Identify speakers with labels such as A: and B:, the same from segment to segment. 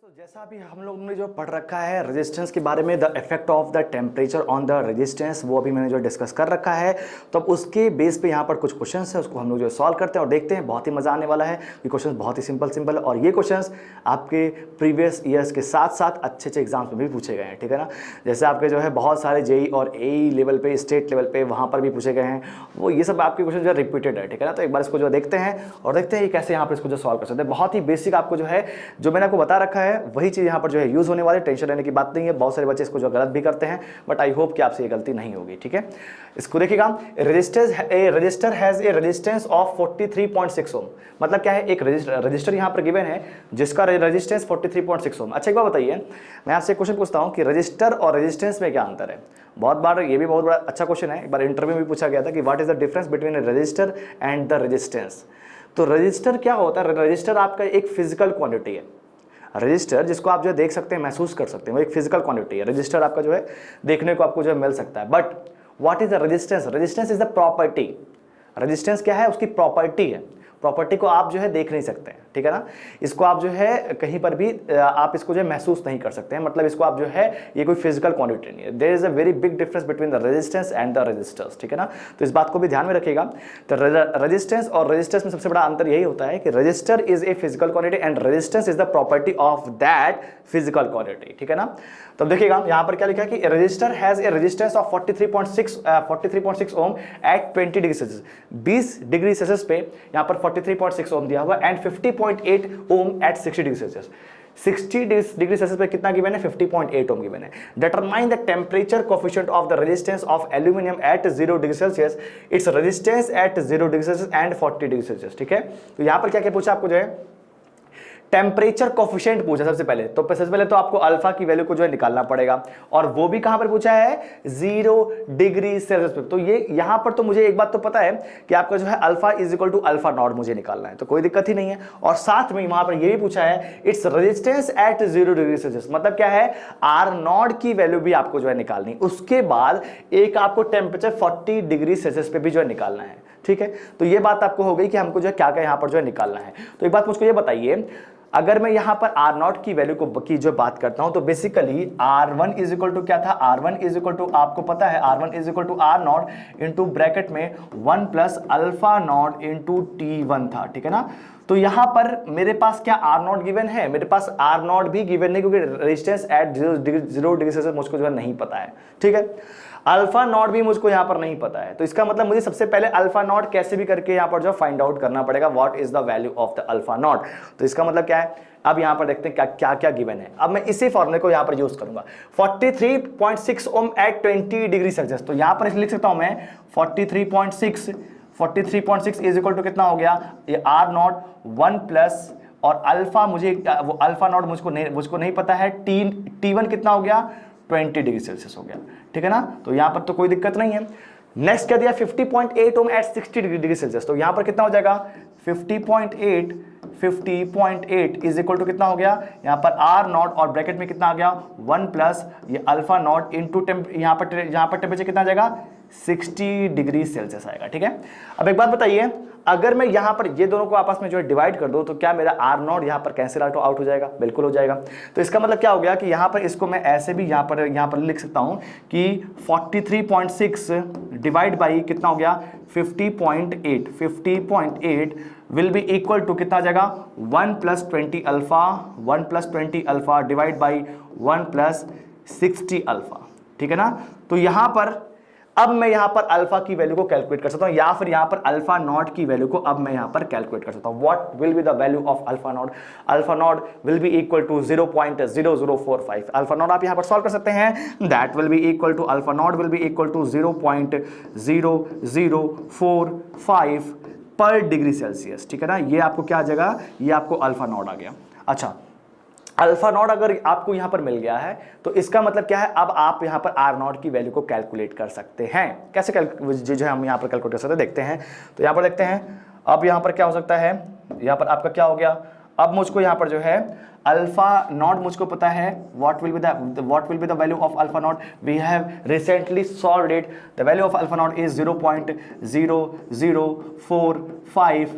A: तो जैसा अभी हम लोगों ने जो पढ़ रखा है रेजिस्टेंस के बारे में, the effect of the temperature on the resistance, वो अभी मैंने जो डिस्कस कर रखा है। तो अब उसके बेस पे यहाँ पर कुछ क्वेश्चंस है, उसको हम लोग जो सॉल्व करते हैं और देखते हैं। बहुत ही मज़ा आने वाला है। ये क्वेश्चंस बहुत ही सिंपल है और ये क्वेश्चंस आपके प्रीवियस ईयर्स के साथ साथ अच्छे एग्जाम्स में भी पूछे गए हैं, ठीक है ना। जैसे आपके जो है बहुत सारे जेई और एई लेवल पे, स्टेट लेवल पे, वहाँ पर भी पूछे गए हैं। वो ये सब आपके क्वेश्चन जो है रिपीटेड है, ठीक है ना। तो एक बार इसको जो देखते हैं और देखते हैं कैसे यहाँ पर इसको जो सॉल्व कर सकते हैं। बहुत ही बेसिक आपको जो है, जो मैंने आपको बता रखा है वही चीज़ यहाँ पर जो है यूज होने वाले, टेंशन लेने की बात नहीं है। बहुत सारे बच्चे इसको जो गलत भी करते हैं, बट आई होप कि आपसे ये गलती नहीं होगी, ठीक है। इसको देखिएगा, register has a resistance of 43.6 ओम। मतलब क्या है, एक रजिस्टर यहाँ पर गिवन है जिसका रेजिस्टेंस 43.6 ओम। अच्छा एक बात बताइए, मैं आपसे एक क्वेश्चन पूछता हूँ कि रजिस्टर और रेजिस्टेंस में क्या अंतर है। बहुत बार ये भी बहुत बड़ा अच्छा क्वेश्चन है। एक बार इंटरव्यू में पूछा गया था कि what is the difference between register and the resistance. तो रजिस्टर क्या होता है, रजिस्टर आपका एक फिजिकल क्वांटिटी है। रजिस्टर जिसको आप जो है देख सकते हैं, महसूस कर सकते हैं, वो एक फिजिकल क्वांटिटी है। रजिस्टर आपका जो है देखने को आपको जो है मिल सकता है। But what is the resistance? Resistance is the property. Resistance क्या है, उसकी प्रॉपर्टी है। प्रॉपर्टी को आप जो है देख नहीं सकते हैं, ठीक है ना। इसको आप जो है कहीं पर भी आप इसको जो है महसूस नहीं कर सकते हैं। मतलब इसको आप जो है, ये कोई फिजिकल क्वांटिटी नहीं है। There is a very big difference between the resistance and the resistors, ठीक है ना। तो इस बात को भी ध्यान में रखिएगा। तो रेजिस्टेंस और रेजिस्टेंस में सबसे बड़ा अंतर यही होता है कि register is a physical quantity and resistance is the property of that physical quantity, ठीक है ना। तो देखिएगा यहाँ पर क्या लिखा है कि resistor has a resistance of 43.6 ohm at 20 degree Celsius. 20 degree Celsius पे यहाँ पर 43.6 ओम दिया हुआ and 50.8 ohm at 60 degree Celsius. 60 degree Celsius पे कितना गिवन है, 50.8 ओम गिवन है। Determine the temperature coefficient of the resistance of aluminium at 0 degree Celsius, it's resistance at 0 degree Celsius and 40 degree Celsius, ठीक है। तो यहाँ पर क्या क्या पूछा आपको जो है, टेम्परेचर कोफिशिएंट पूछा सबसे पहले। तो सबसे पहले तो आपको अल्फा की वैल्यू को जो है निकालना पड़ेगा, और वो भी कहां पर पूछा है, 0 डिग्री सेल्सियस पे। तो ये यहां पर तो मुझे एक बात तो पता है कि आपका जो है alpha is equal to alpha naught मुझे निकालना है, तो कोई दिक्कत ही नहीं है। और साथ में वहां पर ये भी पूछा है it's resistance at 0 degree Celsius. मतलब क्या है, आर नॉट की वैल्यू भी आपको जो है निकालनी। उसके बाद एक आपको टेम्परेचर 40 डिग्री सेल्सियस पे भी जो है निकालना है, ठीक है। तो ये बात आपको हो गई कि हमको जो है क्या क्या यहां पर जो है निकालना है। तो एक बात मुझको ये बताइए, अगर मैं यहां पर आर नॉट की वैल्यू को की जो बात करता हूं, तो basically R1 is equal to क्या था, R1 इज इक्वल टू आपको पता है R1 is equal to R naught into bracket में 1 plus alpha naught into T1 था, ठीक है ना। तो यहां पर मेरे पास क्या आर नॉट गिवन है, मेरे पास आर नॉट भी गिवन नहीं, क्योंकि रेजिस्टेंस एट 0 डिग्री सेल्सियस मुझको जो है नहीं पता है, ठीक है। अल्फा नॉट भी मुझको यहां पर नहीं पता है। तो इसका मतलब मुझे सबसे पहले अल्फा नॉट कैसे भी करके यहां पर जो फाइंड आउट करना पड़ेगा, what is the value of the alpha not. तो इसका मतलब क्या है, अब यहां पर देखते हैं क्या क्या क्या गिवन है। अब मैं इसी फॉर्मूले को यहां पर यूज करूंगा, 43.6 ओम एट 20 डिग्री सेल्सियस। तो यहां पर लिख सकता हूं मैं 43.6 इज इक्वल टू कितना हो गया, ये आर नॉट 1 प्लस और अल्फा, मुझे वो अल्फा नॉट मुझको नहीं पता है, T1 कितना हो गया, 20 डिग्री सेल्सियस हो गया, ठीक है ना। तो यहां पर तो कोई दिक्कत नहीं है। नेक्स्ट क्या दिया, 50.8 ओम एट 60 डिग्री सेल्सियस। तो यहां पर कितना हो जाएगा, 50.8 इज इक्वल टू कितना हो गया, यहां पर आर नॉट और ब्रैकेट में कितना आ गया, 1 प्लस ये अल्फा नॉट इंटू यहां पर टेम्परेचर कितना आ जाएगा, 60 डिग्री सेल्सियस आएगा, ठीक है। अब एक बात बताइए, अगर मैं यहां पर ये दोनों को आपस में जो है डिवाइड कर दूं, तो क्या मेरा आर नॉट यहां पर कैंसिल आउट हो जाएगा, बिल्कुल हो जाएगा। तो इसका मतलब क्या हो गया कि यहां पर इसको मैं ऐसे भी यहां पर लिख सकता हूं कि 43.6 डिवाइड बाई कितना हो गया, 50.8 विल बी इक्वल टू कितना आ जाएगा, 1 plus 20 alpha divide by 1 plus 60 alpha, ठीक है ना। तो यहां पर अब मैं यहां पर अल्फा की वैल्यू को कैलकुलेट कर सकता हूं, या फिर यहां पर अल्फा नॉट की वैल्यू को अब मैं यहां पर कैलकुलेट कर सकता हूं। What will be the value of alpha naught, alpha naught will be equal to 0.0045। Alpha naught आप यहां पर सॉल्व कर सकते हैं, that will be equal to, alpha naught will be equal to 0.0045 per degree Celsius, ठीक है ना। ये आपको क्या आ जाएगा, ये आपको अल्फा नॉट आ गया। अच्छा, अल्फा नॉट अगर आपको यहां पर मिल गया है, तो इसका मतलब क्या है, अब आप यहां पर आर नॉट की वैल्यू को कैलकुलेट कर सकते हैं। कैसे जो है हम यहां पर कैलकुलेट कर सकते हैं, देखते हैं। तो यहां पर देखते हैं, अब यहां पर क्या हो सकता है, यहां पर आपका क्या हो गया, अब मुझको यहां पर जो है अल्फा नॉट मुझको पता है, what will be the value of alpha naught, we have recently solved it. The value of alpha naught is 0.0045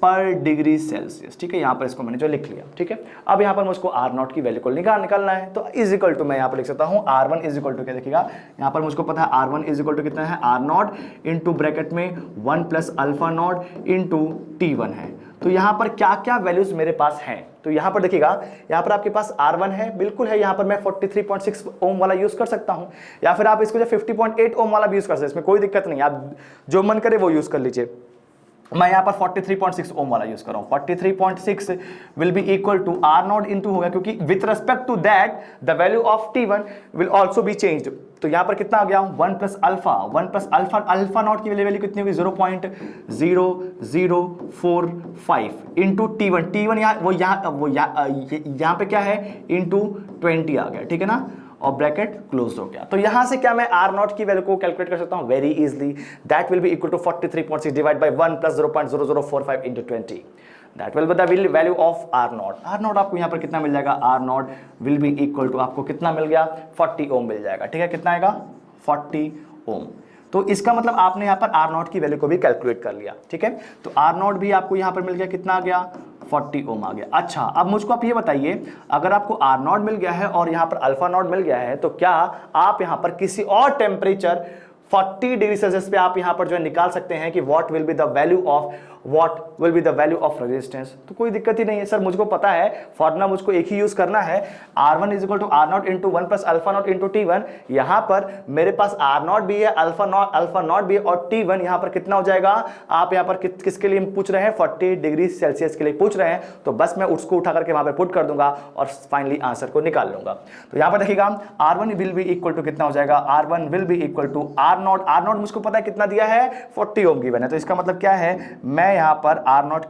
A: per degree Celsius. ठीक है, यहाँ पर इसको मैंने जो लिख लिया। ठीक है, अब यहाँ पर मुझको आर नॉट की वैल्यू को निकालना है, तो इज इक्वल टू मैं यहाँ पर लिख सकता हूँ R1 इज इक्वल टू क्या देखिएगा, यहाँ पर मुझको पता है R1 इज इक्वल टू कितना है, आर नॉट इंटू ब्रैकेट में 1 plus alpha naught into T1 है। तो यहाँ पर क्या क्या वैल्यूज मेरे पास हैं, तो यहाँ पर देखिएगा, यहाँ पर आपके पास R1 है, बिल्कुल है, यहाँ पर मैं 43.6 ओम वाला यूज कर सकता हूँ, या फिर आप इसको जो 50.8 ओम वाला भी यूज कर सकते हैं, इसमें कोई दिक्कत नहीं, आप जो मन करे वो यूज कर लीजिए। मैं यहाँ पर 43.6 ओम वाला यूज कर रहा हूँ। 43.6 will be equal to R naught into होगा, क्योंकि with respect to that the value of T1 will also be changed. तो यहाँ पर कितना आ गया, 1 प्लस अल्फा, अल्फा नॉट की वैल्यू कितनी होगी 0.0045 इंटू T1 यहाँ पे क्या है, इंटू 20 आ गया। ठीक है ना, और ब्रैकेट क्लोज हो गया। तो यहां से क्या मैं आर नॉट की वैल्यू को कैलकुलेट कर सकता हूं very easily, that will be equal to 43.6 divide by 1 plus 0.0045 into 20, that will be the value of R naught. R naught आपको यहां पर कितना मिल जाएगा, R naught will be equal to आपको कितना मिल गया, 40 ओम मिल जाएगा। ठीक है, कितना आएगा, 40 ओम। तो इसका मतलब आपने यहाँ पर आर नॉट की वैल्यू को भी कैलकुलेट कर लिया। ठीक है, तो आर नॉट भी आपको यहाँ पर मिल गया, कितना आ गया, 40 ओम आ गया। अच्छा, अब मुझको आप ये बताइए, अगर आपको आर नॉट मिल गया है और यहाँ पर अल्फा नॉट मिल गया है, तो क्या आप यहाँ पर किसी और टेम्परेचर 40 डिग्री सेल्सियस पे आप यहाँ पर जो है निकाल सकते हैं कि what will be the value of resistance. तो कोई दिक्कत ही नहीं है सर, मुझको पता है फॉर्मूला, मुझको एक ही यूज करना है, R1 is equal to R naught into 1 plus alpha naught into T1। यहाँ पर मेरे पास आर नॉट भी है, अल्फा नॉट भी है, और T1 यहाँ पर कितना हो जाएगा, आप यहाँ पर किसके लिए पूछ रहे हैं, 40 डिग्री सेल्सियस के लिए पूछ रहे हैं, तो बस मैं उसको उठा करके वहां पर पुट कर दूंगा और फाइनली आंसर को निकाल लूंगा। तो यहाँ पर देखिएगा, R1 will be equal to कितना हो जाएगा, R1 will be equal to R naught मुझको पता है कितना दिया है, 40 ओम गिवन है। तो इसका मतलब क्या है, मैं यहाँ पर आर नॉट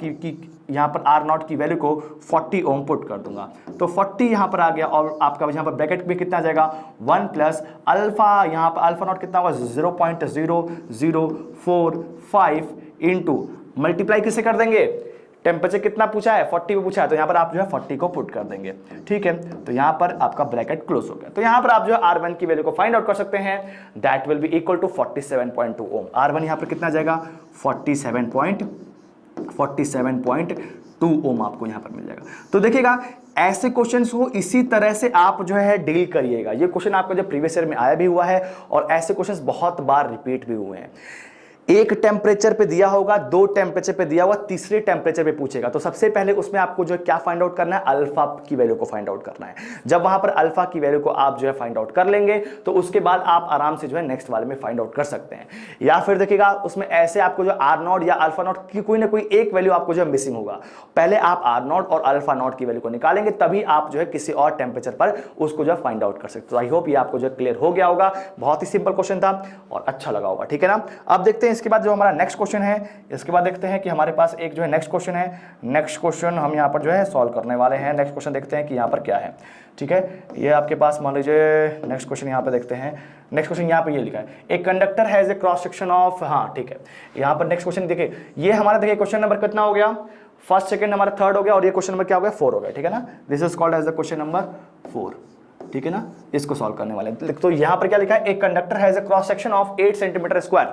A: की वैल्यू को 40 ओम पुट कर दूंगा, तो 40 यहाँ पर आ गया, और आपका यहाँ पर ब्रैकेट में कितना आ जाएगा, 1 प्लस अल्फा, यहाँ पर अल्फा नॉट कितना होगा, 0.0045 इंटू मल्टीप्लाई किसे कर देंगे, टेम्परेचर कितना पूछा है, 40 पे पूछा है, तो यहाँ पर आप जो है 40 को पुट कर देंगे। ठीक है, तो यहाँ पर आपका ब्रैकेट क्लोज हो गया। तो यहाँ पर आप जो है R1 की वैल्यू को फाइंड आउट कर सकते हैं, that will be equal to 47.2 ohm. R1 यहाँ पर कितना जाएगा, 47.2 ओम आपको यहाँ पर मिल जाएगा। तो देखिएगा, ऐसे क्वेश्चंस को इसी तरह से आप जो है डील करिएगा। ये क्वेश्चन आपका जो प्रीवियस ईयर में आया भी हुआ है, और ऐसे क्वेश्चंस बहुत बार रिपीट भी हुए हैं। एक टेम्परेचर पे दिया होगा, दो टेम्परेचर पे दिया होगा, तीसरे टेम्परेचर पे पूछेगा, तो सबसे पहले उसमें आपको जो है क्या फाइंड आउट करना है, अल्फा की वैल्यू को फाइंड आउट करना है। जब वहां पर अल्फा की वैल्यू को आप जो है फाइंड आउट कर लेंगे, तो उसके बाद आप आराम से जो है नेक्स्ट वाले में फाइंड आउट कर सकते हैं। या फिर देखिएगा, उसमें ऐसे आपको जो आर नॉट या अल्फा नॉट की कोई ना कोई एक वैल्यू आपको जो है मिसिंग होगा, पहले आप आर नॉट और अल्फा नॉट की वैल्यू को निकालेंगे, तभी आप जो है किसी और टेम्परेचर पर उसको जो है फाइंड आउट कर सकते हैं। तो आई होप ये आपको जो क्लियर हो गया होगा, बहुत ही सिंपल क्वेश्चन था और अच्छा लगा होगा। ठीक है ना, अब देखते हैं इसके बाद जो हमारा नेक्स्ट क्वेश्चन है, इसके बाद देखते हैं कि हमारे पास एक जो है नेक्स्ट क्वेश्चन है। नेक्स्ट क्वेश्चन हम यहाँ पर जो है सॉल्व करने वाले हैं। नेक्स्ट क्वेश्चन देखते हैं कि यहाँ पर क्या है। ठीक है, ये आपके पास मान लीजिए नेक्स्ट क्वेश्चन यहाँ पे देखते हैं। नेक्स्ट क्वेश्चन यहाँ पे ये लिखा है, a conductor has a cross section of, हाँ ठीक है, यहाँ पर नेक्स्ट क्वेश्चन देखिए, ये हमारा देखिए क्वेश्चन नंबर कितना हो गया, फर्स्ट सेकंड हमारा थर्ड हो गया, और ये क्वेश्चन नंबर क्या हो गया, 4 हो गया। ठीक है ना, this is called as the question number 4। ठीक है ना, इसको सॉल्व करने वाले। तो यहाँ पर क्या लिखा है, a conductor has a cross section of 8 centimetre square.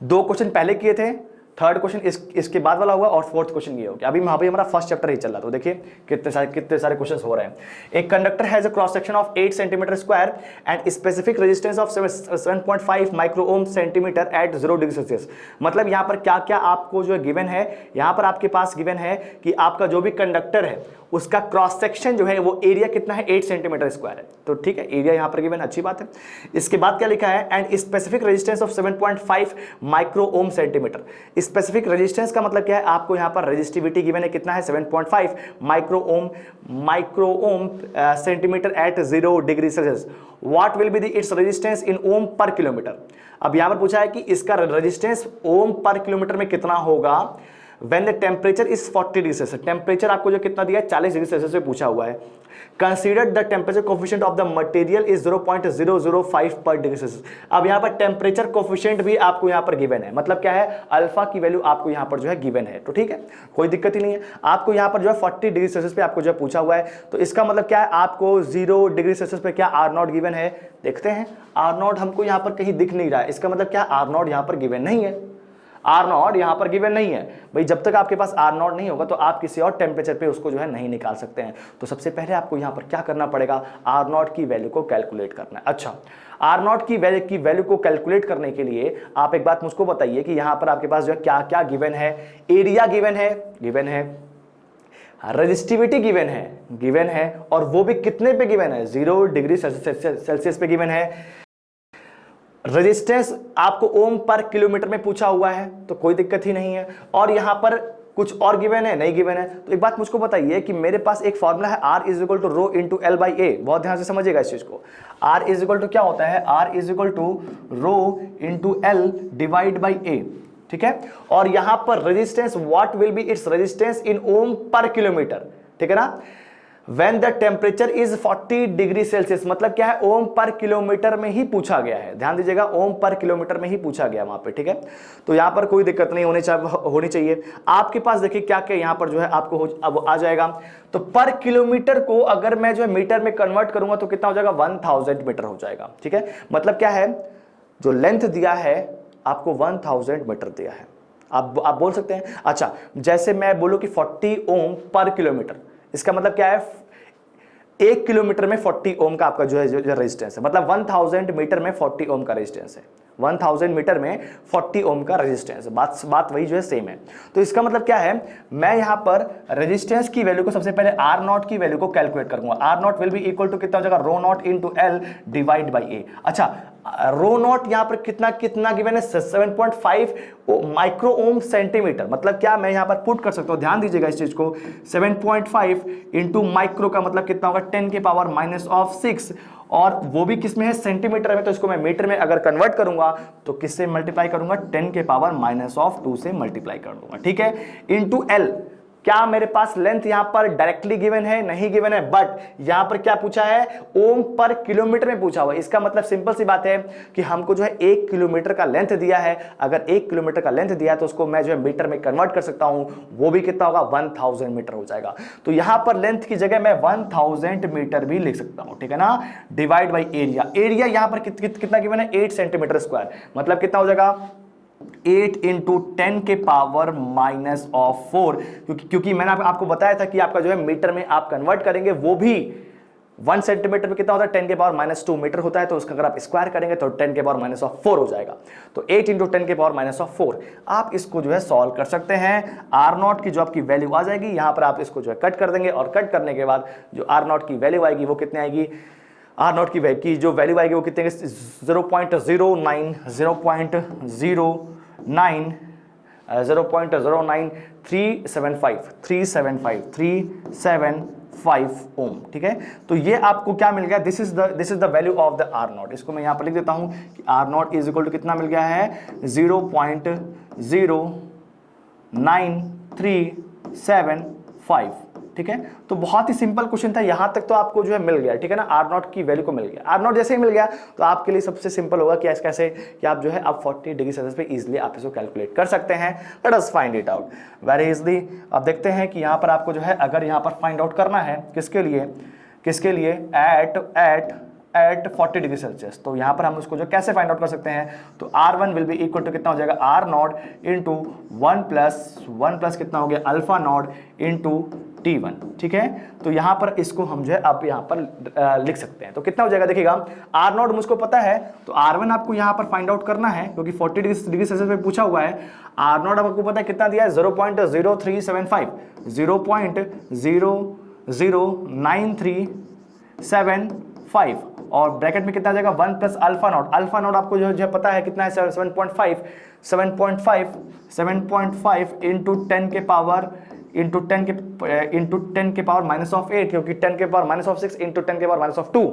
A: दो क्वेश्चन पहले किए थे, थर्ड क्वेश्चन इसके बाद वाला हुआ, और फोर्थ क्वेश्चन ये हो गया। अभी वहां पे हमारा फर्स्ट चैप्टर ही चल रहा, तो देखिए कितने सारे क्वेश्चंस हो रहे हैं। एक conductor has a cross section of 8 centimetre square and specific resistance of 7.5 micro ohm centimetre at 0 degree Celsius. मतलब यहाँ पर क्या क्या आपको जो गिवन है, यहाँ पर आपके पास गिवन है कि आपका जो भी कंडक्टर है उसका क्रॉस सेक्शन जो है वो एरिया कितना है, 8 सेंटीमीटर स्क्वायर है। तो ठीक है, एरिया यहाँ पर गिवन, अच्छी बात है। इसके बाद क्या लिखा है, and specific resistance of 7.5 micro ohm centimetre. Specific resistance का मतलब क्या है, आपको यहाँ पर रेजिस्टिविटी गिवन है कितना है, 7.5 micro ohm centimetre at 0 degree Celsius. What will be the its resistance in ohm per kilometre. अब यहाँ पर पूछा है कि इसका रेजिस्टेंस ओम पर किलोमीटर में कितना होगा when the temperature is 40 degree Celsius. Temperature आपको जो कितना दिया है, 40 डिग्री सेल्सियस पे पूछा हुआ है। Consider the temperature coefficient of the material is 0.005 पर डिग्री सेल्सियस। अब यहाँ पर टेम्परेचर कोफिशिएंट भी आपको यहाँ पर गिवन है, मतलब क्या है, अल्फा की वैल्यू आपको यहाँ पर जो है गिवन है। तो ठीक है, कोई दिक्कत ही नहीं है। आपको यहाँ पर जो है 40 डिग्री सेल्सियस पे आपको जो पूछा हुआ है, तो इसका मतलब क्या है, आपको 0 डिग्री सेल्सियस पे क्या आर नॉट गिवन है। देखते हैं, आर नॉट हमको यहाँ पर कहीं दिख नहीं रहा है, इसका मतलब क्या, आर नॉट यहाँ पर गिवन नहीं है। आर नॉट यहाँ पर गिवन नहीं है भाई, जब तक आपके पास आर नॉट नहीं होगा तो आप किसी और टेम्परेचर पे उसको जो है नहीं निकाल सकते हैं। तो सबसे पहले आपको यहाँ पर क्या करना पड़ेगा, आर नॉट की वैल्यू को कैलकुलेट करना है। अच्छा, आर नॉट की वैल्यू को कैलकुलेट करने के लिए आप एक बात मुझको बताइए कि यहाँ पर आपके पास जो है क्या क्या गिवन है, एरिया गिवन है, रेजिस्टिविटी गिवन है और वो भी कितने पे गिवन है, 0 डिग्री सेल्सियस पे गिवन है। रेजिस्टेंस आपको ओम पर किलोमीटर में पूछा हुआ है तो कोई दिक्कत ही नहीं है, और यहां पर कुछ और गिवन है, नहीं गिवन है। तो एक बात मुझको बताइए कि मेरे पास एक फॉर्मूला है R is equal to rho into L by A, बहुत ध्यान से समझिएगा इस चीज को। R इज इक्वल टू क्या होता है, R is equal to rho into L divide by A, ठीक है। और यहां पर resistance what will be its resistance in ohm per kilometre, ठीक है ना। When the temperature is 40 degree Celsius, मतलब क्या है, ओम पर किलोमीटर में ही पूछा गया है, ध्यान दीजिएगा, ओम पर किलोमीटर में ही पूछा गया वहां पे, ठीक है। तो यहां पर कोई दिक्कत नहीं होनी चाहिए। आपके पास देखिए क्या क्या यहां पर जो है आपको अब आ जाएगा। तो पर किलोमीटर को अगर मैं जो है मीटर में कन्वर्ट करूंगा तो कितना हो जाएगा, 1000 मीटर हो जाएगा, ठीक है। मतलब क्या है, जो लेंथ दिया है आपको 1000 मीटर दिया है। आप बोल सकते हैं, अच्छा जैसे मैं बोलूं कि 40 ओम पर किलोमीटर, इसका मतलब क्या है, 1 किलोमीटर में 40 ओम का आपका जो है रेजिस्टेंस है, मतलब 1000 मीटर में 40 ओम का रेजिस्टेंस है, 1000 मीटर में 40 ओम का रेजिस्टेंस। बात वही जो है सेम है। तो इसका मतलब क्या है, मैं यहां पर रेजिस्टेंस की वैल्यू को सबसे पहले आर नॉट की वैल्यू को कैलकुलेट करूंगा। R naught will be equal to कितना हो जाएगा, rho naught into L divide by A. अच्छा, रो नॉट यहां पर कितना गिवन है, 7.5 माइक्रो ओम सेंटीमीटर। मतलब क्या, मैं यहां पर पुट कर सकता हूं, ध्यान दीजिएगा इस चीज को, 7.5 इंटू माइक्रो का मतलब कितना होगा, 10 के पावर -6, और वो भी किस में है, सेंटीमीटर में। तो इसको मैं मीटर में अगर कन्वर्ट करूंगा तो किससे मल्टीप्लाई करूंगा, 10 के पावर -2 से मल्टीप्लाई कर दूंगा, ठीक है, इनटू एल। क्या मेरे पास लेंथ यहां पर डायरेक्टली गिवन है, नहीं गिवन है, बट यहां पर क्या पूछा है, ओम पर किलोमीटर में पूछा हुआ। इसका मतलब सिंपल सी बात है कि हमको जो है 1 किलोमीटर का लेंथ दिया है। अगर 1 किलोमीटर का लेंथ दिया है तो उसको मैं जो है मीटर में कन्वर्ट कर सकता हूं, वो भी कितना होगा, 1000 मीटर हो जाएगा। तो यहां पर लेंथ की जगह मैं 1000 मीटर भी लिख सकता हूं, ठीक है ना, डिवाइड बाई एरिया। एरिया यहां पर कितना गिवन है, 8 सेंटीमीटर स्क्वायर, मतलब कितना हो जाएगा, 8 इंटू 10 के पावर -4, क्योंकि मैंने आपको बताया था कि आपका जो है मीटर में आप कन्वर्ट करेंगे, वो भी 1 सेंटीमीटर में कितना होता है, 10 के पावर -2 मीटर होता है। तो उसका अगर आप स्क्वायर करेंगे तो 10 के पावर -4 हो जाएगा। तो 8 इंटू 10 के पावर -4 आप इसको जो है सॉल्व कर सकते हैं। आर नॉट की जो आपकी वैल्यू आ जाएगी, यहां पर आप इसको जो है कट कर देंगे, और कट करने के बाद जो आर नॉट की वैल्यू आएगी वो कितनी आएगी, आर नॉट की जो वैल्यू आएगी वो कितने, 0.09375 ओम, ठीक है। तो ये आपको क्या मिल गया, this is the value of the R naught. इसको मैं यहां पर लिख देता हूं कि R naught is equal to कितना मिल गया है, 0.09375, ठीक है। तो बहुत ही सिंपल क्वेश्चन था, यहां तक तो आपको जो है मिल गया, ठीक है ना, आर नॉट की वैल्यू को मिल गया। आर नॉट जैसे ही मिल गया तो आपके लिए सबसे सिंपल होगा कि कैसे कि आप जो है आप 40 डिग्री सेल्सियस पे इजीली आप इसको कैलकुलेट कर सकते हैं। Let us find it out very easily. अब देखते हैं कि यहां पर आपको जो है अगर यहां पर फाइंड आउट करना है किसके लिए एट 40 डिग्री सेल्सियस, तो यहां पर हम उसको जो कैसे फाइंड आउट कर सकते हैं, तो R1 will be equal to कितना हो जाएगा, आर नॉट इंटू 1 प्लस कितना हो गया, अल्फा नॉट इंटू T1, ठीक है। तो यहां पर इसको हम जो है अब यहां पर लिख सकते हैं। तो कितना हो जाएगा, देखिएगा, आर नॉट मुझको पता है, तो R1 आपको यहां पर फाइंड आउट करना है क्योंकि 40 डिग्री सेल्सियस में पूछा हुआ है। आर नॉट आपको पता है कितना दिया है, 0.00375 और ब्रैकेट में कितना आ जाएगा, 1 प्लस अल्फा नॉट आपको जो है पता है कितना है, 7.5 इंटू 10 के पावर -8, क्योंकि 10 के पावर -6 इंटू 10 के पावर -2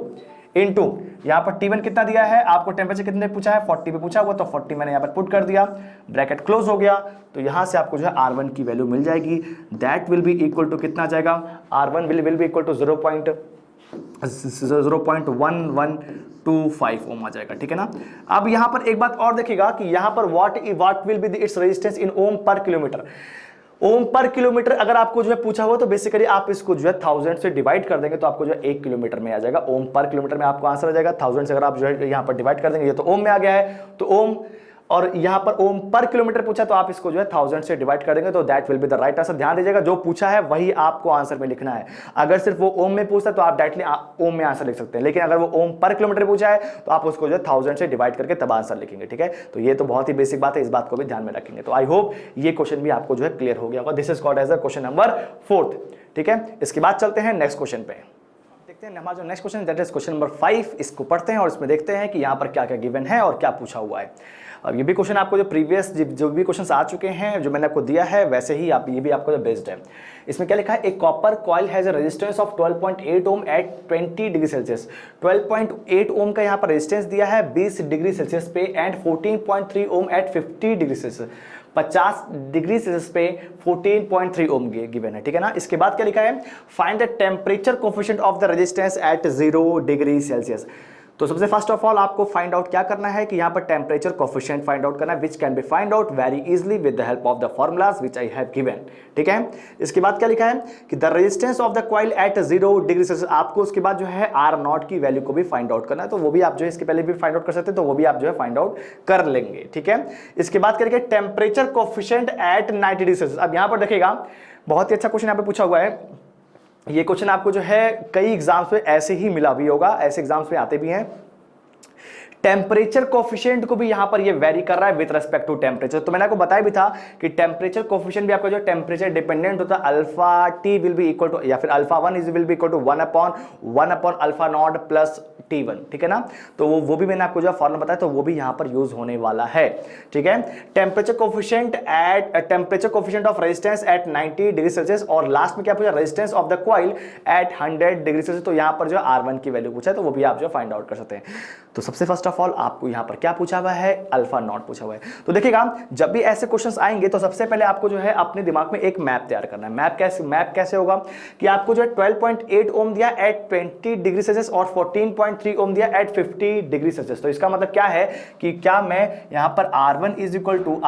A: इंटू यहाँ पर T1 कितना दिया है आपको, टेम्परेचर कितने पूछा है, 40 पे पूछा हुआ, तो 40 मैंने यहाँ पर पुट कर दिया, ब्रैकेट क्लोज हो गया। तो यहाँ से आपको जो है R1 की वैल्यू मिल जाएगी, that will be equal to कितना जाएगा, R1 will be equal to 0.1125 ohm आ जाएगा, ठीक है ना। अब यहां पर एक बात और देखिएगा कि यहां पर what will be its resistance in ohm per kilometre. Om per kilometre अगर आपको जो है पूछा हुआ तो बेसिकली आप इसको जो है 1000 से डिवाइड कर देंगे तो आपको जो है 1 किलोमीटर में आ जाएगा। ओम पर किलोमीटर में आपको आंसर आ जाएगा 1000 से, अगर आप जो है यहां पर डिवाइड कर देंगे, ये तो ओम में आ गया है, तो ओम और यहाँ पर ओम पर किलोमीटर पूछा तो आप इसको जो है 1000 से डिवाइड कर देंगे तो that will be the right answer. ध्यान दीजिएगा, जो पूछा है वही आपको आंसर में लिखना है। अगर सिर्फ वो ओम में पूछता तो आप डायरेक्टली ओम में आंसर लिख सकते हैं, लेकिन अगर वो ओम पर किलोमीटर पूछा है तो आप उसको जो है 1000 से डिवाइड करके तब आंसर लिखेंगे। ठीक है, तो ये तो बहुत ही बेसिक बात है, इस बात को भी ध्यान में रखेंगे। तो आई होप ये क्वेश्चन भी आपको जो है क्लियर हो गया होगा। This is called as a question number 4। ठीक है, इसके बाद चलते हैं नेक्स्ट क्वेश्चन पे। देखते हैं हमारा जो next question that is question number 5। इसको पढ़ते हैं और इसमें देखते हैं कि यहाँ पर क्या क्या गिवन है और क्या पूछा हुआ है। अब ये भी क्वेश्चन आपको जो प्रीवियस जो भी क्वेश्चंस आ चुके हैं जो मैंने आपको दिया है वैसे ही आप ये भी आपको जो बेस्ड है। इसमें क्या लिखा है, एक copper coil has a resistance of 12.8 ohm at 20 degree Celsius. 12.8 ohm का यहाँ पर रेजिस्टेंस दिया है 20 डिग्री सेल्सियस पे and 14.3 ohm at 50 degree Celsius. 50 degree Celsius पे 14.3 ओम गिवन है। ठीक है ना। इसके बाद क्या लिखा है, find the temperature coefficient of the resistance at 0 degree Celsius. तो सबसे फर्स्ट ऑफ ऑल आपको फाइंड आउट क्या करना है कि यहाँ पर टेम्परेचर कोफिशिएंट फाइंड आउट करना है, which can be find out very easily with the help of the formulas which I have given. ठीक है, इसके बाद क्या लिखा है कि the resistance of the coil at 0 degree Celsius. आपको उसके बाद जो है आर नॉट की वैल्यू को भी फाइंड आउट करना है, तो वो भी आप जो है इसके पहले भी फाइंड आउट कर सकते हैं, तो वो भी आप जो है फाइंड आउट कर लेंगे। ठीक है, इसके बाद क्या लिखा है, temperature coefficient at 90 degree Celsius. अब यहाँ पर देखिएगा बहुत ही अच्छा क्वेश्चन यहाँ पे पूछा हुआ है। ये क्वेश्चन आपको जो है कई एग्जाम्स में ऐसे ही मिला भी होगा, ऐसे एग्जाम्स में आते भी हैं। टेम्परेचर कोफिशिएंट को भी यहां पर ये वेरी कर रहा है विद रिस्पेक्ट टू टेम्परेचर। तो मैंने आपको बताया भी था कि टेम्परेचर कोफिशिएंट भी आपका जो टेम्परेचर डिपेंडेंट होता है, alpha T will be equal to या फिर alpha 1 is will be equal to 1 upon alpha naught plus T1। ठीक है ना, तो वो भी मैंने आपको जो फॉर्मूला बताया तो वो भी यहां पर यूज होने वाला है। ठीक है, temperature coefficient of resistance at 90 degree Celsius और लास्ट में क्या पूछा, resistance of the coil at 100 degree Celsius. तो यहां पर जो R1 की वैल्यू पूछा है तो वो भी आप जो फाइंड आउट कर सकते हैं। तो सबसे फर्स्ट ऑफ ऑल आपको यहां पर क्या पूछा हुआ है, अल्फा नॉट पूछा हुआ है। तो देखिएगा जब भी ऐसे क्वेश्चंस आएंगे तो सबसे पहले आपको जो है अपने दिमाग में एक मैप तैयार करना है। मैप कैसे होगा कि आपको जो है 12.8 ओम दिया एट 20 डिग्री सेल्सियस और 14.3 ओम दिया एट 50 डिग्री सेल्सियस। तो इसका मतलब क्या है कि क्या मैं यहां पर R1 is equal to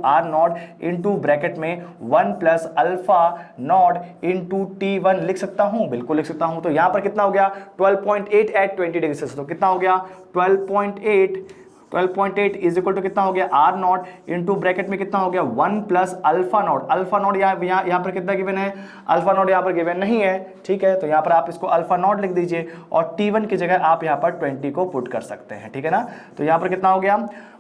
A: R naught into bracket में 1 plus alpha naught into T1 लिख सकता हूं? बिल्कुल लिख सकता हूं। तो यहां पर कितना हो गया 12.8 एट 20 डिग्री सेल्सियस, तो कितना हो गया 12.8 इज इक्वल टू कितना हो गया R नॉट इंटू ब्रैकेट में कितना हो गया 1 प्लस अल्फा नॉट यहाँ पर कितना गिवन है, अल्फा नॉट यहाँ पर गिवन नहीं है। ठीक है, तो यहाँ पर आप इसको अल्फा नॉट लिख दीजिए और T1 की जगह आप यहाँ पर 20 को पुट कर सकते हैं। ठीक है ना, तो यहाँ पर कितना हो गया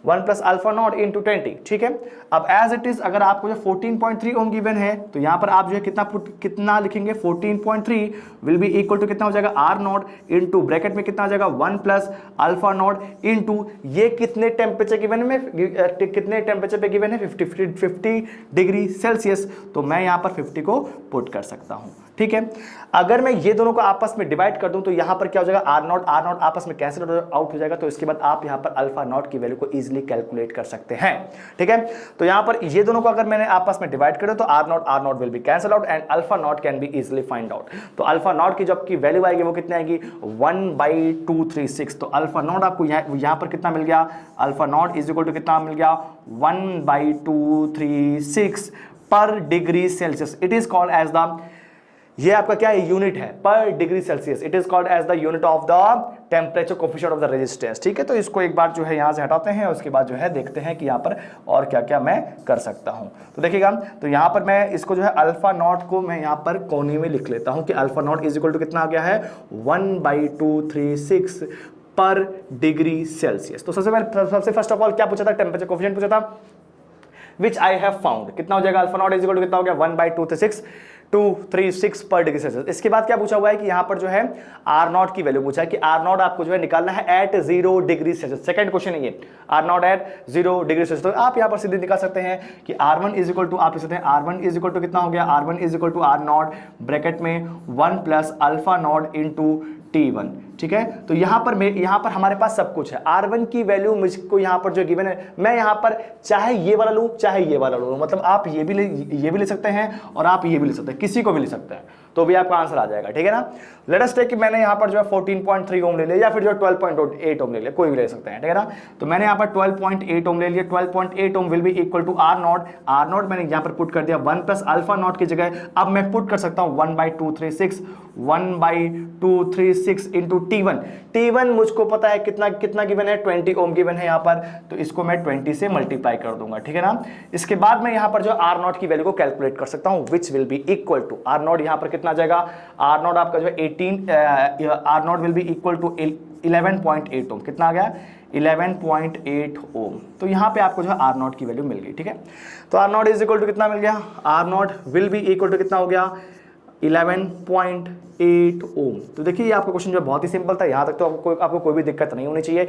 A: 1 प्लस अल्फा नॉट इंटू 20। ठीक है, अब एज इट इज अगर आपको जो 14.3 ओम गिवन है तो यहाँ पर आप जो है कितना लिखेंगे 14.3 विल बी इक्वल टू कितना हो जाएगा R नॉट इंटू ब्रैकेट में कितना हो जाएगा 1 प्लस अल्फा नॉट इंटू ये कितने टेम्परेचर गिवन में, कितने टेम्परेचर पे गिवन है 50 डिग्री सेल्सियस। तो मैं यहाँ पर 50 को पुट कर सकता हूँ। ठीक है, अगर मैं ये दोनों को आपस में डिवाइड कर दूं तो यहां पर क्या हो जाएगा R नॉट आपस में कैंसिल आउट हो जाएगा। तो इसके बाद आप यहां पर अल्फा नॉट की वैल्यू को इजीली कैलकुलेट कर सकते हैं। ठीक है, तो यहां पर ये दोनों को अगर मैंने आपस में डिवाइड कर दो तो R not will B cancel out and alpha not can be easily find out. तो अल्फा नॉट की जब की वैल्यू आएगी वो कितनी आएगी 1/236। तो अल्फा नॉट आपको यहां पर कितना मिल गया, alpha naught is equal to कितना मिल गया 1/236 per degree Celsius. It is called as the, ये आपका क्या है यूनिट है per degree Celsius. It is called as the unit of the temperature coefficient of the resistance. ठीक है, तो इसको एक बार जो है यहां से हटाते हैं और उसके बाद जो है देखते हैं कि यहां पर और क्या क्या मैं कर सकता हूं। तो देखिएगा, तो यहां पर मैं इसको जो है अल्फा नॉट को मैं यहां पर कोने में लिख लेता हूं कि alpha naught is equal to कितना आ गया है 1/236 पर डिग्री सेल्सियस। तो सबसे फर्स्ट ऑफ ऑल क्या पूछा था, टेम्परेचर कोफिशिएंट पूछा था विच आई हैव फाउंड। कितना हो जाएगा alpha naught is equal to कितना हो गया 1/236 पर डिग्री सेल्सियस। इसके बाद क्या पूछा हुआ है कि यहां पर जो है R नॉट की वैल्यू पूछा है कि R नॉट आपको जो है निकालना है at 0 degree Celsius. Second question है ये, R naught at 0 degree Celsius. तो आप यहां पर सीधे निकाल सकते हैं कि R1 इज इक्वल टू, आप लिख सकते हैं R1 इज इक्वल टू कितना हो गया, R1 is equal to R naught bracket में 1 plus alpha naught into T1। ठीक है, तो यहां पर हमारे पास सब कुछ है। R1 की वैल्यू मुझको यहां पर जो गिवन है, मैं यहां पर चाहे ये वाला लूं चाहे ये वाला लूं, मतलब आप ये भी ले सकते हैं और आप ये भी ले सकते हैं, किसी को भी ले सकते हैं, तो भी आपका आंसर आ जाएगा। ठीक है ना, लेट अस टेक कि मैंने यहां पर जो है 14.3 ओम ले लिया या फिर जो 12.8 ओम ले लिया, कोई भी ले सकते हैं। ठीक है ना, तो मैंने यहां पर 12.8 ओम ले लिया। 12.8 ohm will be equal to R naught मैंने यहां पर पुट कर दिया 1 प्लस अल्फा नॉट की जगह अब मैं पुट कर सकता हूं 1/236 इंटू T1 मुझको पता है कितना गिवन है, 20 ओम गिवन है यहाँ पर, तो इसको मैं 20 से मल्टीप्लाई कर दूंगा, ठीक है ना। इसके बाद मैं यहाँ पर जो R0 की वैल्यू को कैलकुलेट कर सकता हूँ, which will be equal to R0 यहाँ पर कितना आ जाएगा, R0 आपका जो है 18 R0 will be equal to 11.8 ohm, कितना आ गया 11.8 ओम। तो यहाँ पे आपको जो है R0 की वैल्यू मिल गई, ठीक है। तो R0 इज इक्वल टू कितना मिल गया, R0 will be equal to कितना हो गया 11.8 ओम। तो देखिए ये आपका क्वेश्चन जो बहुत ही सिंपल था, यहाँ तक तो आपको कोई भी दिक्कत नहीं होनी चाहिए।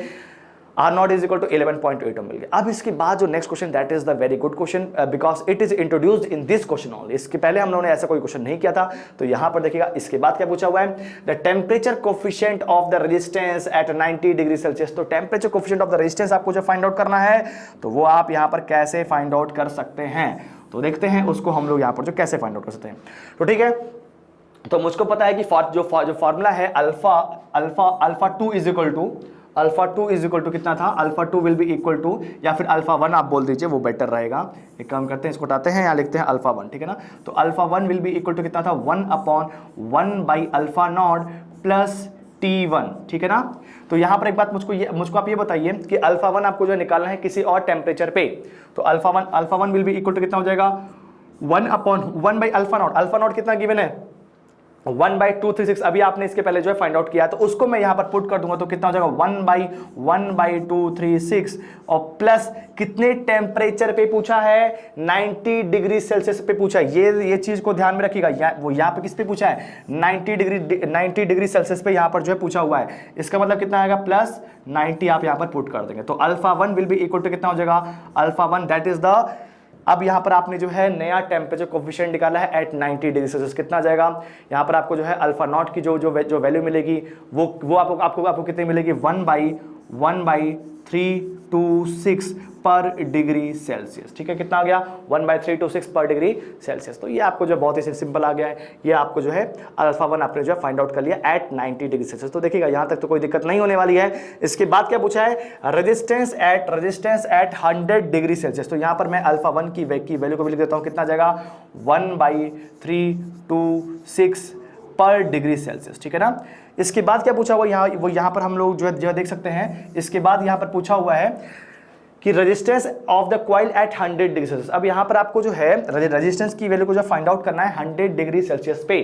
A: R0 इज इक्वल टू 11.8 ओम मिल गया। अब इसके बाद जो next question, that is the very good question because it is introduced in this question only. इसके पहले हम लोगों ने ऐसा कोई क्वेश्चन नहीं किया था। तो यहाँ पर देखिएगा इसके बाद क्या पूछा हुआ है, the temperature coefficient of the resistance at 90 degree Celsius. तो temperature coefficient of the resistance आपको जो फाइंड आउट करना है, तो वो आप यहाँ पर कैसे फाइंड आउट कर सकते हैं, तो देखते हैं उसको हम लोग यहाँ पर जो कैसे फाइंड आउट कर सकते हैं। तो ठीक है, तो मुझको पता है कि जो फॉर्मूला है अल्फा 2 इज इक्वल टू कितना था, alpha 2 will be equal to, या फिर अल्फा 1 आप बोल दीजिए, वो बेटर रहेगा। एक काम करते हैं, इसको उठाते हैं, यहाँ लिखते हैं अल्फा 1, ठीक है ना। तो alpha 1 will be equal to कितना था, 1/1 by alpha naught plus T1, ठीक है ना। तो यहाँ पर एक बात मुझको आप ये बताइए कि अल्फा 1 आपको जो निकालना है किसी और टेम्परेचर पे, तो alpha 1 will be equal to कितना हो जाएगा 1/1 बाई अल्फा नॉट कितना गिवन है 1/236। अभी आपने इसके पहले जो है फाइंड आउट किया, तो उसको मैं यहां पर पुट कर दूंगा, तो कितना हो जाएगा 1/236 और प्लस कितने टेम्परेचर पे पूछा है, 90 डिग्री सेल्सियस पे पूछा है। ये चीज को ध्यान में रखिएगा, वो यहाँ पे किस पे पूछा है, 90 डिग्री सेल्सियस पे यहाँ पर जो है पूछा हुआ है। इसका मतलब कितना आएगा, प्लस 90 आप यहाँ पर पुट कर देंगे। तो alpha 1 will be equal to कितना हो जाएगा, अल्फा 1 दैट इज द, अब यहाँ पर आपने जो है नया टेम्परेचर कोफिशिएंट निकाला है एट 90 डिग्री सेल्सियस, कितना आ जाएगा, यहाँ पर आपको जो है अल्फा नॉट की जो वैल्यू मिलेगी वो आपको कितनी मिलेगी, 1/326 पर डिग्री सेल्सियस, ठीक है। कितना आ गया 1/326 पर डिग्री सेल्सियस। तो ये आपको जो बहुत ही सिंपल आ गया है, ये आपको जो है अल्फा 1 आपने जो है फाइंड आउट कर लिया एट 90 डिग्री सेल्सियस। तो देखिएगा यहाँ तक तो कोई दिक्कत नहीं होने वाली है। इसके बाद क्या पूछा है, रेजिस्टेंस एट 100 डिग्री सेल्सियस। तो यहाँ पर मैं अल्फा 1 की वैल्यू को भी लिख देता हूँ, कितना आ जाएगा 1/326 पर डिग्री सेल्सियस, ठीक है ना। इसके बाद क्या पूछा हुआ यहाँ पर हम लोग जो है देख सकते हैं। इसके बाद यहाँ पर पूछा हुआ है कि resistance of the coil at 100 degree Celsius. अब यहाँ पर आपको जो है रेजिस्टेंस की वैल्यू को जो फाइंड आउट करना है 100 डिग्री सेल्सियस पे।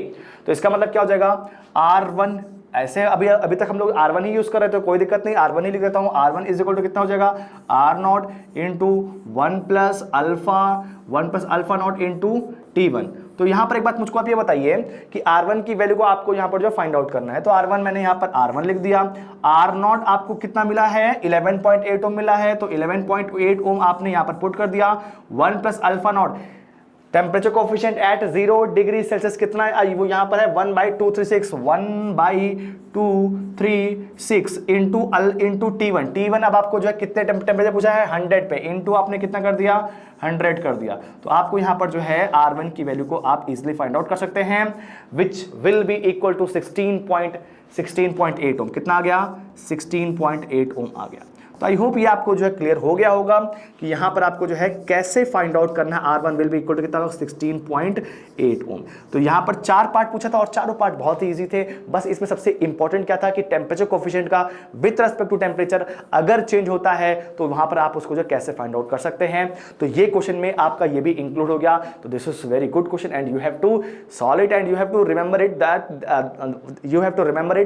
A: तो इसका मतलब क्या हो जाएगा, R1, ऐसे अभी तक हम लोग R1 ही यूज कर रहे थे, कोई दिक्कत नहीं, R1 ही लिख देता हूँ। R1 इज इक्वल टू कितना हो जाएगा, R0 into 1 plus alpha naught into T1। तो यहाँ पर एक बात मुझको आप ये बताइए कि R1 की वैल्यू को आपको यहाँ पर जो फाइंड आउट करना है। तो R1 मैंने यहाँ पर R1 लिख दिया। R0 आपको कितना मिला है, 11.8 ओम मिला है, तो 11.8 ओम आपने यहाँ पर पुट कर दिया। 1 plus alpha naught, temperature coefficient at 0 degree Celsius कितना है, वो यहाँ पर है 1/236 इंटू T1। अब आपको जो है कितने टेम्परेचर पूछा है, 100 पे, इंटू आपने कितना कर दिया, 100 कर दिया। तो आपको यहाँ पर जो है R1 की वैल्यू को आप इजिली फाइंड आउट कर सकते हैं, which will be equal to 16.8 ohm. कितना आ गया, 16.8 ओम आ गया। तो आई होप ये आपको जो है क्लियर हो गया होगा कि यहाँ पर आपको जो है कैसे फाइंड आउट करना है। R1 will be equal to कितना, 16.8 ओम। तो यहाँ पर 4 पार्ट पूछा था और चारों पार्ट बहुत ही इजी थे। बस इसमें सबसे इंपॉर्टेंट क्या था कि टेम्परेचर कोफिशिएंट का विद रेस्पेक्ट टू टेम्परेचर अगर चेंज होता है तो वहां पर आप उसको जो कैसे फाइंड आउट कर सकते हैं। तो ये क्वेश्चन में आपका ये भी इंक्लूड हो गया। तो this is very good question and you have to solve it and you have to remember it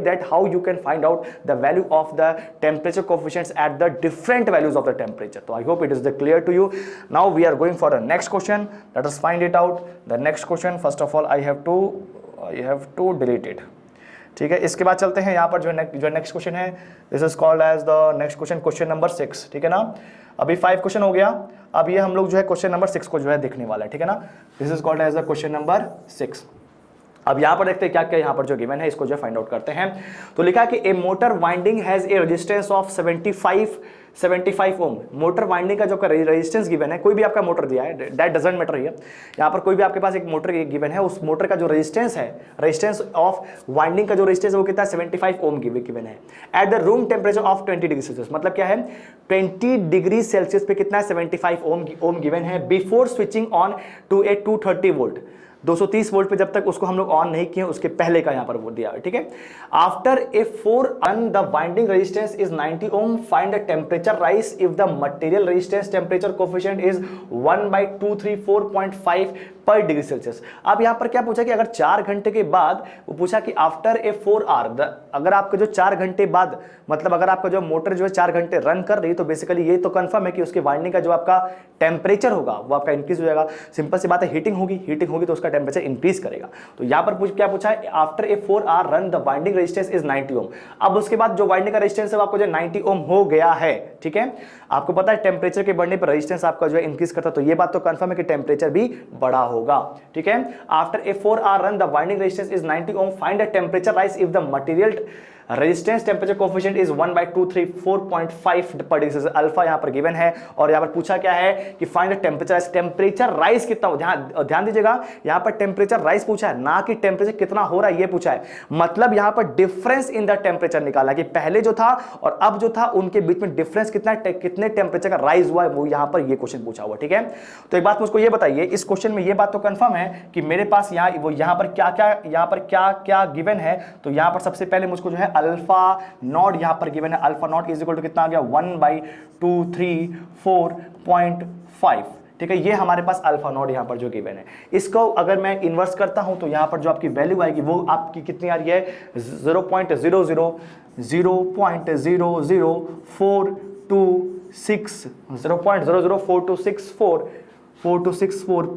A: that how you can find out the value of the temperature coefficients at the different values of the temperature. So I hope it is clear to you. Now we are going for the next question. Let us find it out. The next question, first of all, I have to delete it. ठीक है, इसके बाद चलते हैं यहाँ पर जो next question है, this is called as the next question number 6, ठीक है ना। अभी 5 क्वेश्चन हो गया, अब ये हम लोग जो है क्वेश्चन नंबर 6 को जो है देखने वाला है, ठीक है ना। This is called as the question number 6। अब यहां पर देखते हैं क्या क्या यहां पर जो गिवन है, इसको जो फाइंड आउट करते हैं। तो लिखा कि a motor winding has a resistance of 75 ohm. Motor winding का जो रेजिस्टेंस गिवन है, कोई भी आपका मोटर दिया है, दैट डजंट मैटर हियर। यहां पर कोई भी आपके पास एक मोटर गिवन है, उस मोटर का जो रेजिस्टेंस है, रेजिस्टेंस ऑफ वाइंडिंग का जो रेजिस्टेंस है वो कितना है, 75 ओम गिवन है at the room temperature of 20 degree Celsius. मतलब क्या है, 20 डिग्री सेल्सियस पे कितना है, 75 ओम गिवन है before switching on to a 230 volt. 230 volt पे जब तक उसको हम लोग ऑन नहीं किए उसके पहले का यहाँ पर वो दिया है, ठीक है। After a 4 the winding resistance is 90 ohm, find the temperature rise if the material resistance temperature coefficient is 1/234.5 per degree Celsius. अब यहाँ पर क्या पूछा कि अगर 4 घंटे के बाद, वो पूछा कि आफ्टर ए 4 आवर, अगर आपका जो 4 घंटे बाद, मतलब अगर आपका जो मोटर जो है 4 घंटे रन कर रही है, तो बेसिकली ये तो कंफर्म है कि उसके वाइंडिंग का जो आपका टेम्परेचर होगा वो आपका इंक्रीज हो जाएगा। सिंपल सी बात है, हीटिंग होगी तो उसका टेम्परेचर इंक्रीज करेगा। तो यहाँ पर क्या पूछा है, after a 4 hour run the winding resistance is 90 ohm. अब उसके बाद जो वाइंडिंग का रेजिस्टेंस है आपको जो 90 ओम हो गया है, ठीक है। आपको पता है टेम्परेचर के बढ़ने पर रेजिस्टेंस आपका जो है इंक्रीज करता है, तो ये बात तो कंफर्म है कि टेम्परेचर भी बढ़ा होगा, ठीक है। After a 4 hour run the winding resistance is 90 ohm, find the temperature rise if the material resistance temperature coefficient is 1/234.5 per degree Celsius. Alpha यहां पर गिवन है और यहां पर पूछा क्या है कि फाइंड द टेम्परेचर राइज कितना हो। ध्यान दीजिएगा, यहां पर टेम्परेचर राइज पूछा है, ना कि टेम्परेचर कितना हो रहा है ये पूछा है। मतलब यहां पर डिफरेंस इन द टेम्परेचर निकाला कि पहले जो था और अब जो था उनके बीच में डिफरेंस कितने टेम्परेचर का राइज हुआ है, वो यहां पर ये क्वेश्चन पूछा हुआ, ठीक है। तो एक बात मुझको ये बताइए, इस क्वेश्चन में ये बात तो कंफर्म है कि मेरे पास यहां पर क्या गिवन है। तो यहां पर सबसे पहले मुझको जो है अल्फा नॉट यहां पर गिवन है, alpha naught is equal to कितना आ गया 1/234.5, ठीक है। ये हमारे पास अल्फा नॉट यहां पर जो गिवन है, इसको अगर मैं इन्वर्स करता हूं तो यहां पर जो आपकी वैल्यू आएगी वो आपकी कितनी आ रही है 0.00426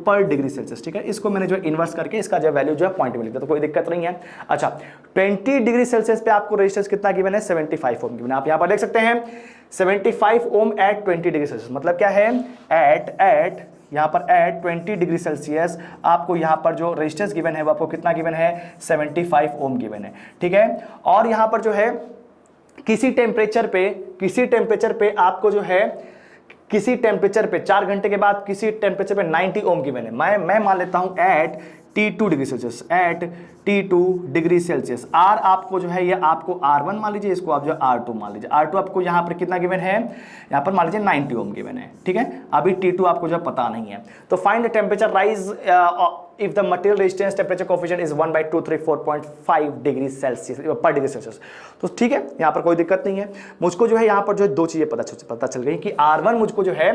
A: पर डिग्री सेल्सियस, ठीक है। इसको मैंने जो इन्वर्स करके इसका जो वैल्यू जो है पॉइंट में लिख दिया, तो कोई दिक्कत नहीं है। अच्छा, 20 डिग्री सेल्सियस पे आपको रेजिस्टेंस कितना गिवन है 75 ओम गिवन है। आप यहां पर देख सकते हैं 75 ओम एट 20 डिग्री सेल्सियस, मतलब क्या है एट यहां पर एट 20 डिग्री सेल्सियस आपको यहां पर जो रेजिस्टेंस गिवन है वो आपको कितना गिवन है 75 ओम गिवन है, ठीक है। और यहां पर जो है किसी टेम्परेचर पे आपको जो है किसी टेम्परेचर पे 4 घंटे के बाद किसी टेम्परेचर पे 90 ओम की मैं मान लेता हूं at T2 degree Celsius, at T2 degree Celsius. R आपको जो है ये आपको R1 मान लीजिए, इसको आप जो R2 मान लीजिए। R2 आपको यहां पर कितना गिवन है, यहां पर मान लीजिए 90 ओम गिवन है, ठीक है। अभी T2 आपको जो पता नहीं है। तो find the temperature rise if the material resistance temperature coefficient is 1/234.5 degree Celsius पर डिग्री सेल्सियस। तो ठीक है, यहां पर कोई दिक्कत नहीं है। मुझको जो है यहां पर जो है दो चीजें पता चल गई कि R1 मुझको जो है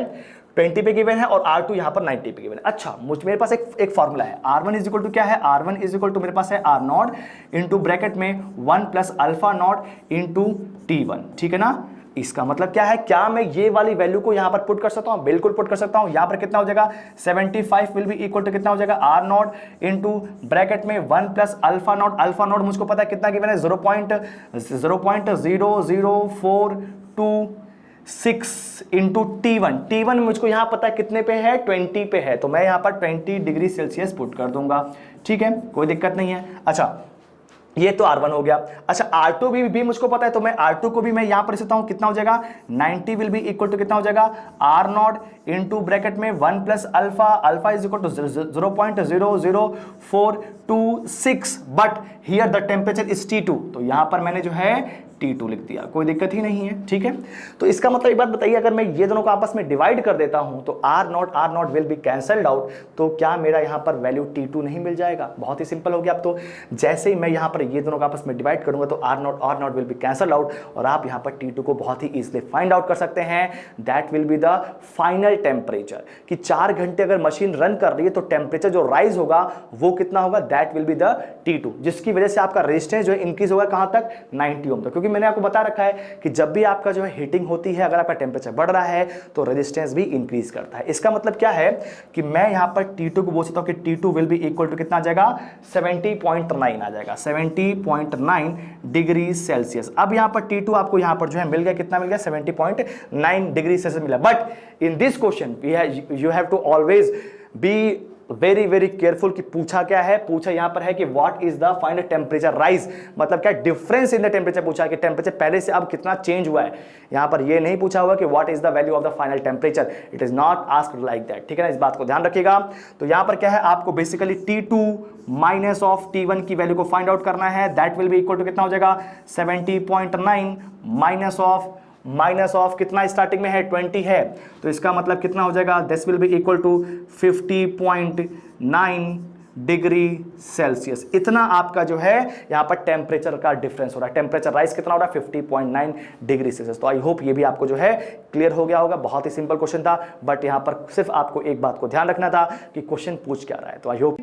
A: 20 पे गिवन है और R2 यहां पर 90 पे गिवन है। अच्छा, मेरे पास एक फॉर्मूला है, R1 इज इक्वल टू क्या है, R1 इज इक्वल टू मेरे पास है R नॉट इंटू ब्रैकेट में 1 plus alpha naught into T1, ठीक है ना। इसका मतलब क्या है, क्या मैं ये वाली वैल्यू को यहां पर पुट कर सकता हूं, बिल्कुल पुट कर सकता हूं। यहां पर कितना हो जाएगा 75 विल बी इक्वल टू कितना हो जाएगा R नॉट इंटू ब्रैकेट में 1 प्लस अल्फा नॉट मुझको पता है कितना गिवन है 0.00426 इंटू T1 मुझको यहां पता है कितने पे है 20 पे है, तो मैं यहां पर 20 डिग्री सेल्सियस पुट कर दूंगा, ठीक है, कोई दिक्कत नहीं है। अच्छा, ये तो R1 हो गया। अच्छा, R2 भी मुझको पता है, तो मैं R2 को भी मैं यहां पर लिखता हूं, कितना हो जाएगा 90 विल बी इक्वल टू कितना हो जाएगा R नॉट इंटू ब्रैकेट में 1 plus alpha is equal to 0.00426, but here the temperature is T2, तो यहां पर मैंने जो है T2 लिख दिया, कोई दिक्कत ही नहीं है, ठीक है। तो इसका मतलब एक बात बताइए, अगर मैं ये दोनों को आपस में डिवाइड कर देता हूं तो R not will be cancelled out, तो क्या मेरा यहां पर वैल्यू T2 नहीं मिल जाएगा। बहुत ही सिंपल हो गया। अब तो जैसे ही मैं यहां पर ये दोनों को आपस में डिवाइड करूंगा तो R not will be cancelled out और आप यहां पर T2 को बहुत ही इजीली फाइंड आउट कर सकते हैं। That will be the final temperature, कि 4 घंटे अगर मशीन रन कर रही है तो टेम्परेचर जो राइज होगा वो कितना होगा, that will be the T2, जिसकी वजह से आपका रेजिस्टेंस जो है इंक्रीज होगा कहां तक 90 ओम तक। क्योंकि मैंने आपको बता रखा है कि जब भी आपका जो है हीटिंग होती है, अगर आपका टेम्परेचर बढ़ रहा है तो रेजिस्टेंस भी इंक्रीज करता है। इसका मतलब क्या है कि मैं यहां पर T2 को बोल सकता हूं कि T2 will be equal to कितना आ जाएगा 70.9 आ जाएगा, 70.9 डिग्री सेल्सियस। अब यहां पर T2 आपको यहां पर जो है मिल गया, कितना मिल गया 70.9 डिग्री सेल्सियस मिला। But in this question you have to always be very very careful कि पूछा क्या है, पूछा यहां पर है कि what is the find temperature rise, मतलब क्या डिफरेंस इन द टेम्परेचर पूछा है कि टेम्परेचर पहले से अब कितना चेंज हुआ है। यहां पर ये नहीं पूछा हुआ कि what is the value of the final temperature, it is not asked like that, ठीक है ना। इस बात को ध्यान रखिएगा। तो यहां पर क्या है, आपको basically T2 minus of T1 की वैल्यू को फाइंड आउट करना है। That will be equal to कितना हो जाएगा 70.9 माइनस ऑफ कितना स्टार्टिंग में है 20 है, तो इसका मतलब कितना हो जाएगा, this will be equal to 50.9 degree Celsius, इतना आपका जो है यहां पर टेम्परेचर का डिफरेंस हो रहा है। टेम्परेचर राइज कितना हो रहा है? 50.9 डिग्री सेल्सियस। तो आई होप ये भी आपको जो है क्लियर हो गया होगा। बहुत ही सिंपल क्वेश्चन था, बट यहां पर सिर्फ आपको एक बात को ध्यान रखना था कि क्वेश्चन पूछ क्या रहा है। तो आई होप